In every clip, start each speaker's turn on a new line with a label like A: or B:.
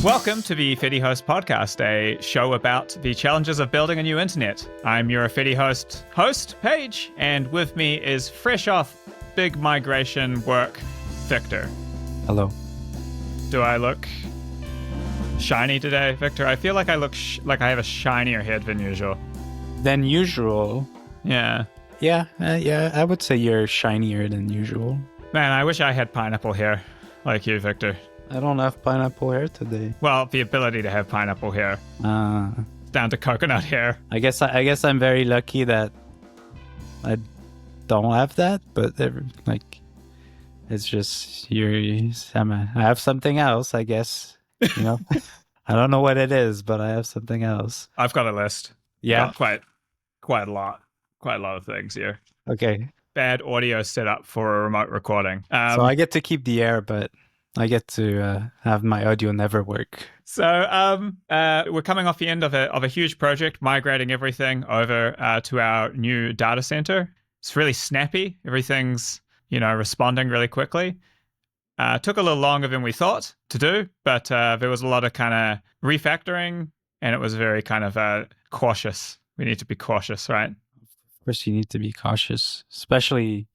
A: Welcome to the FediHost podcast, a show about the challenges of building a new internet. I'm your FediHost host, Paige, and with me is fresh off big migration work, Victor.
B: Hello.
A: Do I look shiny today, Victor? I feel like I look like I have a shinier head than usual.
B: Than usual?
A: Yeah.
B: Yeah, I would say you're shinier than usual.
A: Man, I wish I had pineapple hair like you, Victor.
B: I don't have pineapple hair today.
A: Well, the ability to have pineapple hair. It's down to coconut hair.
B: I guess I'm very lucky that I don't have that, but it's just I have something else, I guess. You know, I don't know what it is, but I have something else.
A: I've got a list.
B: Yeah,
A: quite a lot of things here.
B: Okay.
A: Bad audio setup for a remote recording.
B: So I get to keep the air, but I get to have my audio never work.
A: So we're coming off the end of a huge project, migrating everything over to our new data center. It's really snappy. Everything's, responding really quickly. Took a little longer than we thought to do, but there was a lot of kind of refactoring, and it was very kind of cautious. We need to be cautious, right?
B: Of course, you need to be cautious, especially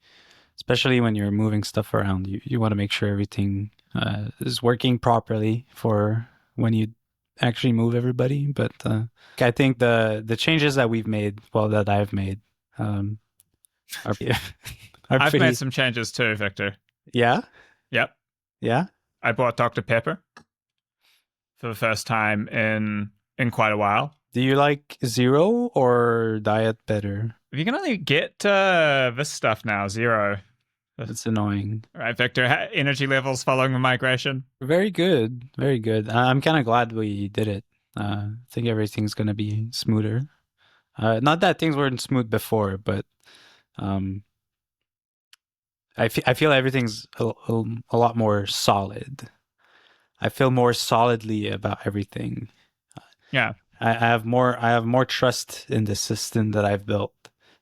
B: when you're moving stuff around. You want to make sure everything is working properly for when you actually move everybody. But I think the changes that we've made, that I've made, are
A: I've made some changes too, Victor.
B: Yeah?
A: Yep.
B: Yeah?
A: I bought Dr. Pepper for the first time in quite a while.
B: Do you like zero or diet better?
A: You can only get this stuff now, zero.
B: That's annoying.
A: All right, Victor, energy levels following the migration?
B: Very good. Very good. I'm kind of glad we did it. I think everything's going to be smoother. Not that things weren't smooth before, but I feel everything's a lot more solid. I feel more solidly about everything.
A: Yeah.
B: I have more trust in the system that I've built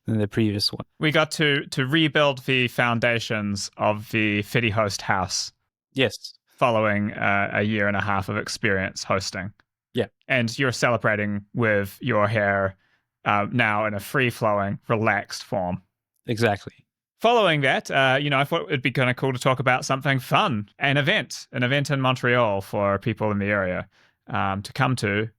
B: than the previous one.
A: We got to rebuild the foundations of the FediHost house.
B: Yes.
A: Following a year and a half of experience hosting.
B: Yeah.
A: And you're celebrating with your hair now in a free-flowing, relaxed form.
B: Exactly.
A: Following that, I thought it'd be kind of cool to talk about something fun, an event in Montreal for people in the area to come to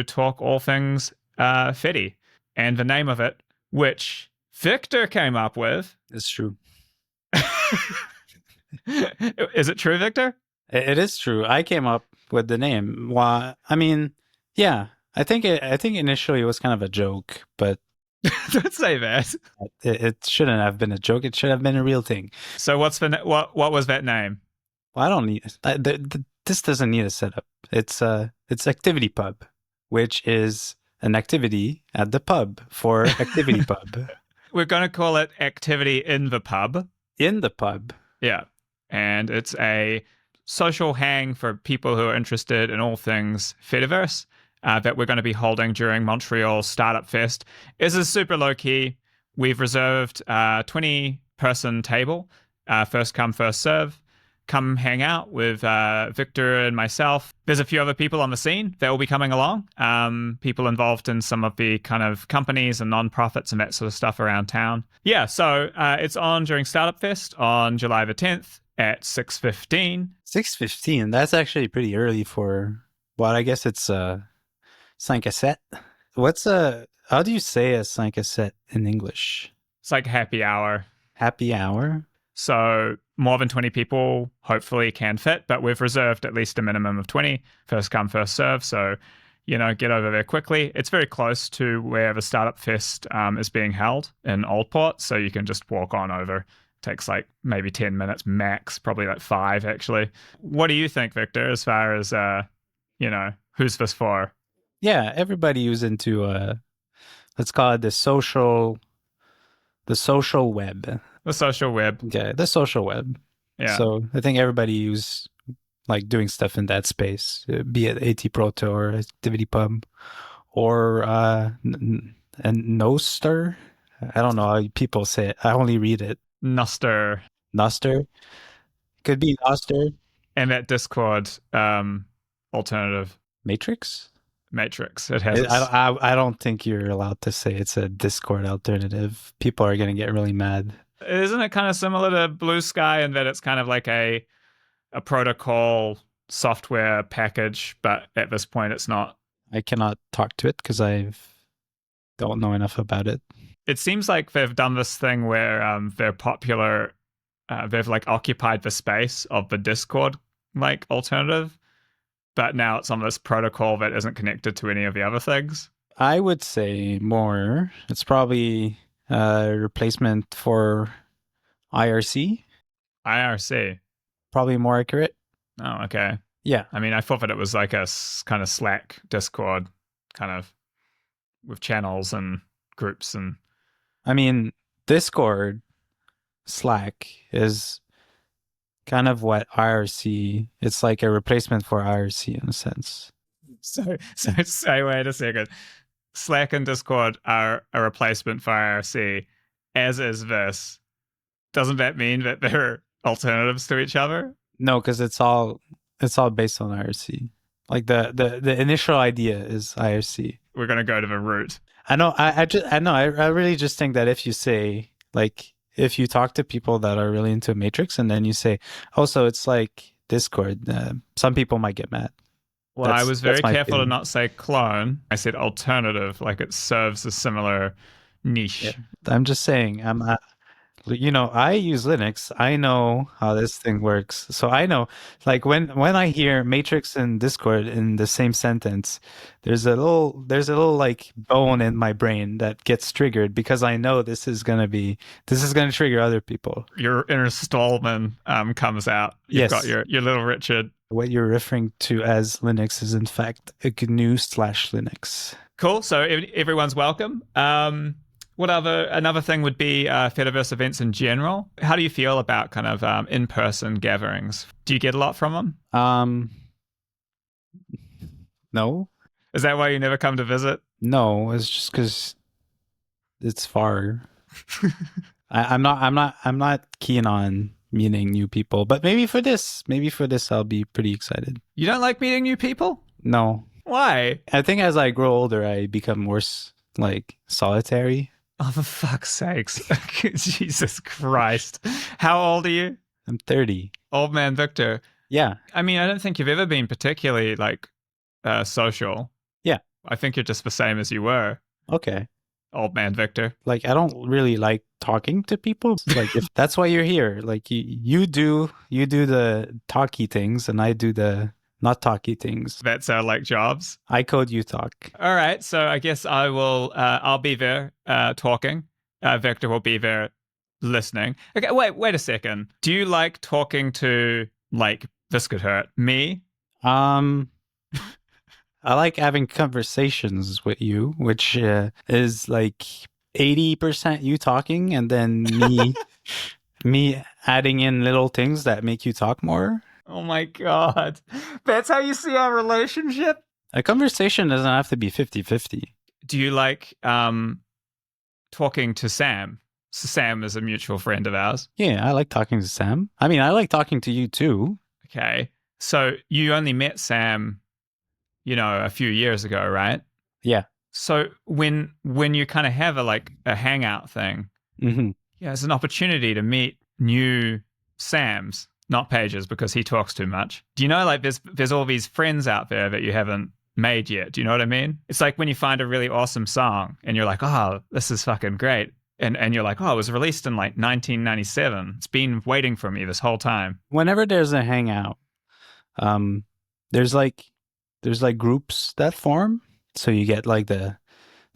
A: talk all things Fedi. And the name of it, which Victor came up with.
B: It's true.
A: Is it true, Victor?
B: It is true. I came up with the name. Well, I mean, yeah. I think initially it was kind of a joke, but
A: don't say that.
B: It shouldn't have been a joke. It should have been a real thing.
A: So what was that name?
B: Well, I don't need this. Doesn't need a setup. It's Activity Pub, which is an activity at the pub for Activity Pub.
A: We're going to call it Activity in the Pub.
B: In the pub. Yeah.
A: And it's a social hang for people who are interested in all things Fediverse that we're going to be holding during Montreal Startup Fest. This is super low-key. We've reserved a 20-person table, first come, first serve. Come hang out with Victor and myself. There's a few other people on the scene that will be coming along. People involved in some of the kind of companies and nonprofits and that sort of stuff around town. Yeah, so it's on during Startup Fest on July the 10th at 6:15.
B: 6:15? That's actually pretty early for, I guess it's 5 à 7. How do you say a 5 à 7 in English?
A: It's like happy hour.
B: Happy hour?
A: So more than 20 people hopefully can fit, but we've reserved at least a minimum of 20. First come, first serve. So, get over there quickly. It's very close to where the Startup Fest is being held in Old Port. So you can just walk on over. Takes like maybe 10 minutes max, probably like 5 actually. What do you think, Victor, as far as, who's this for?
B: Yeah, everybody who's into, let's call it the social web.
A: The social web.
B: Yeah, the social web.
A: Yeah.
B: So I think everybody who's like doing stuff in that space, be it AT Proto or Activity Pub or and Noster. I don't know how people say it. I only read it.
A: Noster.
B: Noster. Could be Noster.
A: And that Discord alternative
B: Matrix?
A: matrix. It has its.
B: I don't think you're allowed to say it's a Discord alternative. People are gonna get really mad.
A: Isn't it kind of similar to Blue Sky in that it's kind of like a protocol software package, but at this point it's not.
B: I cannot talk to it because I don't know enough about it.
A: It seems like they've done this thing where they're popular. They've like occupied the space of the Discord like alternative, but now it's on this protocol that isn't connected to any of the other things.
B: I would say more. It's probably a replacement for IRC.
A: IRC.
B: Probably more accurate.
A: Oh, okay.
B: Yeah.
A: I mean, I thought that it was like a kind of Slack Discord kind of with channels and groups and.
B: I mean, Discord, Slack is kind of what IRC. It's like a replacement for IRC in a sense.
A: So wait a second. Slack and Discord are a replacement for IRC, as is this. Doesn't that mean that they're alternatives to each other?
B: No, because it's all based on IRC. Like the initial idea is IRC.
A: We're gonna go to the root.
B: I know. I really just think that if you say like if you talk to people that are really into Matrix and then you say, oh, so it's like Discord, some people might get mad.
A: Well, I was very careful to not say clone. I said alternative, like it serves a similar niche.
B: Yeah. I'm just saying, I use Linux. I know how this thing works. So I know, like when I hear Matrix and Discord in the same sentence, there's a little like bone in my brain that gets triggered because I know this is gonna trigger other people.
A: Your inner Stallman comes out. You've got your little Richard.
B: What you're referring to as Linux is in fact a GNU/Linux.
A: Cool. So everyone's welcome. Another thing would be Fediverse events in general. How do you feel about kind of in-person gatherings? Do you get a lot from them?
B: No.
A: Is that why you never come to visit?
B: No, it's just because it's far. I'm not keen on meeting new people, but maybe for this I'll be pretty excited.
A: You don't like meeting new people?
B: No.
A: Why?
B: I think as I grow older, I become more like solitary.
A: Oh, for fuck's sakes. Jesus Christ. How old are you?
B: I'm 30.
A: Old man Victor.
B: Yeah.
A: I mean, I don't think you've ever been particularly like social.
B: Yeah.
A: I think you're just the same as you were.
B: Okay.
A: Old man Victor.
B: Like, I don't really like talking to people. Like, if that's why you're here, like you do the talky things and I do the not talky things.
A: That's our like jobs.
B: I code, you talk.
A: All right. So I guess I'll be there talking. Victor will be there listening. Okay. Wait a second. Do you like talking to like, this could hurt me?
B: I like having conversations with you, which is like 80% you talking and then me adding in little things that make you talk more.
A: Oh my God. That's how you see our relationship?
B: A conversation doesn't have to be 50-50.
A: Do you like talking to Sam? So Sam is a mutual friend of ours.
B: Yeah, I like talking to Sam. I mean, I like talking to you too.
A: Okay. So you only met Sam, a few years ago, right?
B: Yeah.
A: So when you kind of have a hangout thing, it's an opportunity to meet new Sams, not Paiges, because he talks too much. Do you know, like there's all these friends out there that you haven't made yet? Do you know what I mean? It's like when you find a really awesome song and you're like, oh, this is fucking great. And you're like, oh, it was released in like 1997. It's been waiting for me this whole time.
B: Whenever there's a hangout, there's like groups that form. So you get like the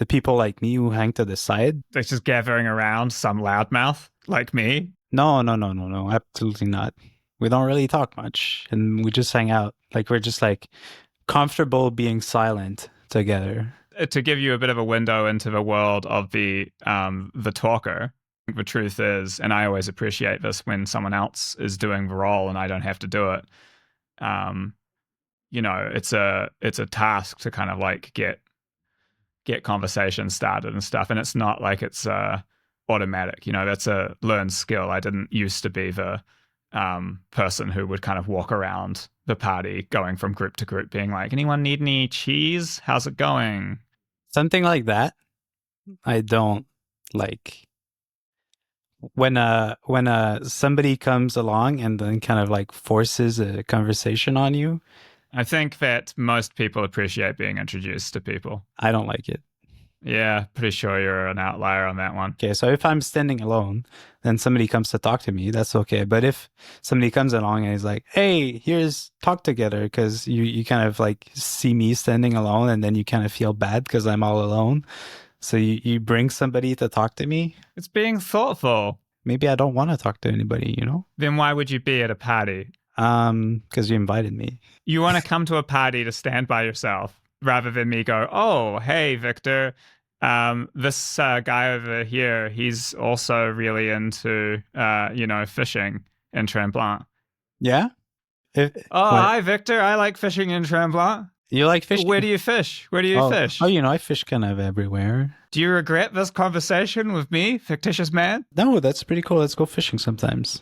B: people like me who hang to the side.
A: They're just gathering around some loudmouth like me.
B: No, absolutely not. We don't really talk much and we just hang out. Like we're just like comfortable being silent together.
A: To give you a bit of a window into the world of the talker, the truth is, and I always appreciate this when someone else is doing the role and I don't have to do it. It's a task to kind of like get conversations started and stuff, and it's not like it's automatic. That's a learned skill. I didn't used to be the person who would kind of walk around the party, going from group to group, being like, anyone need any cheese? How's it going?
B: Something like that. I don't like when somebody comes along and then kind of like forces a conversation on you.
A: I think that most people appreciate being introduced to people.
B: I don't like it.
A: Yeah, pretty sure you're an outlier on that one.
B: Okay, so if I'm standing alone, then somebody comes to talk to me, that's okay. But if somebody comes along and is like, hey, here's talk together, because you kind of like see me standing alone and then you kind of feel bad because I'm all alone. So you bring somebody to talk to me.
A: It's being thoughtful.
B: Maybe I don't want to talk to anybody, you know?
A: Then why would you be at a party?
B: Because you invited me.
A: You want to come to a party to stand by yourself rather than me go, oh, hey, Victor, this guy over here, he's also really into, fishing in Tremblant.
B: Yeah?
A: Oh,
B: What?
A: hi, Victor. I like fishing in Tremblant.
B: You like fishing?
A: Where do you fish? Where do you fish?
B: Oh, I fish kind of everywhere.
A: Do you regret this conversation with me, fictitious man?
B: No, that's pretty cool. Let's go fishing sometimes.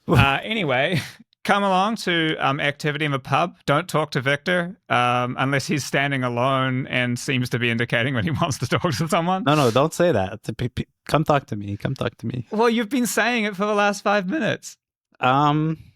A: Anyway, come along to activity in the pub. Don't talk to Victor unless he's standing alone and seems to be indicating when he wants to talk to someone.
B: No, don't say that. Come talk to me. Come talk to me.
A: Well, you've been saying it for the last 5 minutes.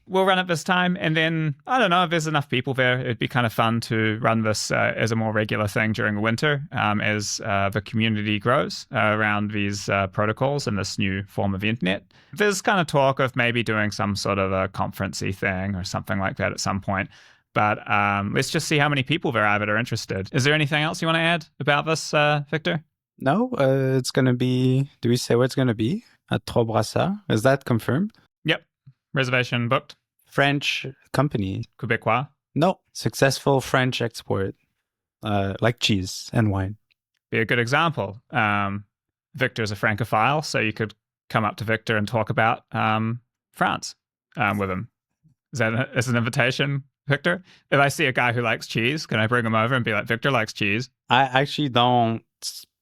A: We'll run it this time, and then, I don't know, if there's enough people there, it'd be kind of fun to run this as a more regular thing during the winter as the community grows around these protocols and this new form of internet. There's kind of talk of maybe doing some sort of a conference-y thing or something like that at some point. But let's just see how many people there are that are interested. Is there anything else you want to add about this, Victor?
B: No, it's going to be, do we say where it's going to be? At Trois Brasseurs. Is that confirmed?
A: Yep. Reservation booked.
B: French company.
A: Quebecois.
B: No, successful French export, like cheese and wine.
A: Be a good example. Victor's a Francophile, so you could come up to Victor and talk about France with him. Is that an invitation, Victor? If I see a guy who likes cheese, can I bring him over and be like, Victor likes cheese?
B: I actually don't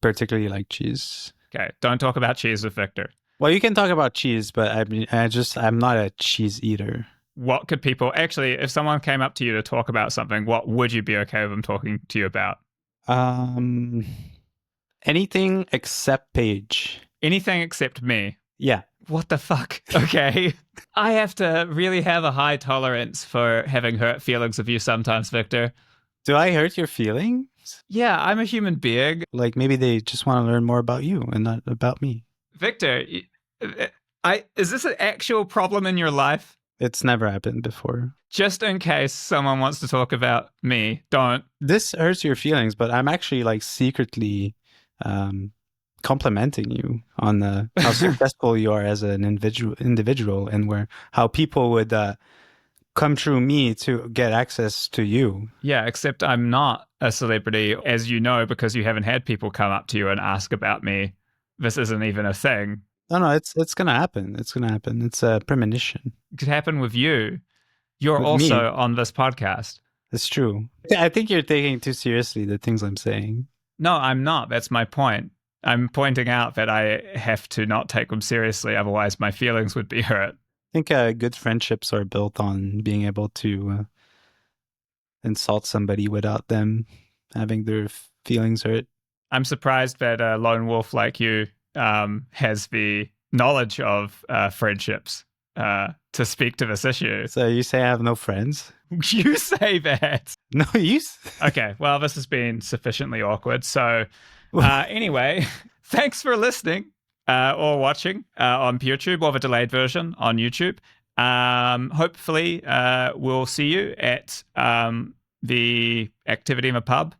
B: particularly like cheese.
A: Okay, don't talk about cheese with Victor.
B: Well, you can talk about cheese, but I'm not a cheese eater.
A: What could people actually, if someone came up to you to talk about something, what would you be okay with them talking to you about?
B: Anything except Paige.
A: Anything except me.
B: Yeah.
A: What the fuck? Okay. I have to really have a high tolerance for having hurt feelings of you sometimes, Victor.
B: Do I hurt your feelings?
A: Yeah, I'm a human being.
B: Like maybe they just want to learn more about you and not about me.
A: Victor, is this an actual problem in your life?
B: It's never happened before.
A: Just in case someone wants to talk about me, don't.
B: This hurts your feelings, but I'm actually like secretly complimenting you on how successful you are as an individual and how people would come through me to get access to you.
A: Yeah, except I'm not a celebrity, as you know, because you haven't had people come up to you and ask about me. This isn't even a thing.
B: No, it's gonna happen. It's gonna happen. It's a premonition.
A: It could happen with you. You're
B: With
A: also
B: me.
A: on this podcast.
B: It's true. I think you're taking too seriously the things I'm saying.
A: No, I'm not. That's my point. I'm pointing out that I have to not take them seriously, otherwise my feelings would be hurt.
B: I think good friendships are built on being able to insult somebody without them having their feelings hurt.
A: I'm surprised that a lone wolf like you has the knowledge of friendships to speak to this issue.
B: So you say I have no friends?
A: You say that.
B: No, you.
A: Okay, well, this has been sufficiently awkward. So anyway, thanks for listening or watching on YouTube or the delayed version on YouTube. Hopefully, we'll see you at the activity in the pub.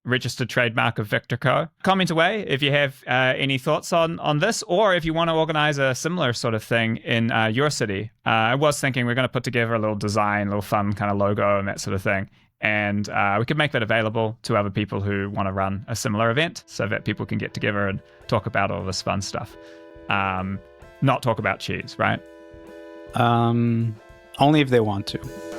A: Registered trademark of Victor Co. Comment away if you have any thoughts on this, or if you want to organize a similar sort of thing in your city. I was thinking we're going to put together a little design, a little fun kind of logo and that sort of thing. And we could make that available to other people who want to run a similar event so that people can get together and talk about all this fun stuff. Not talk about cheese, right?
B: Only if they want to.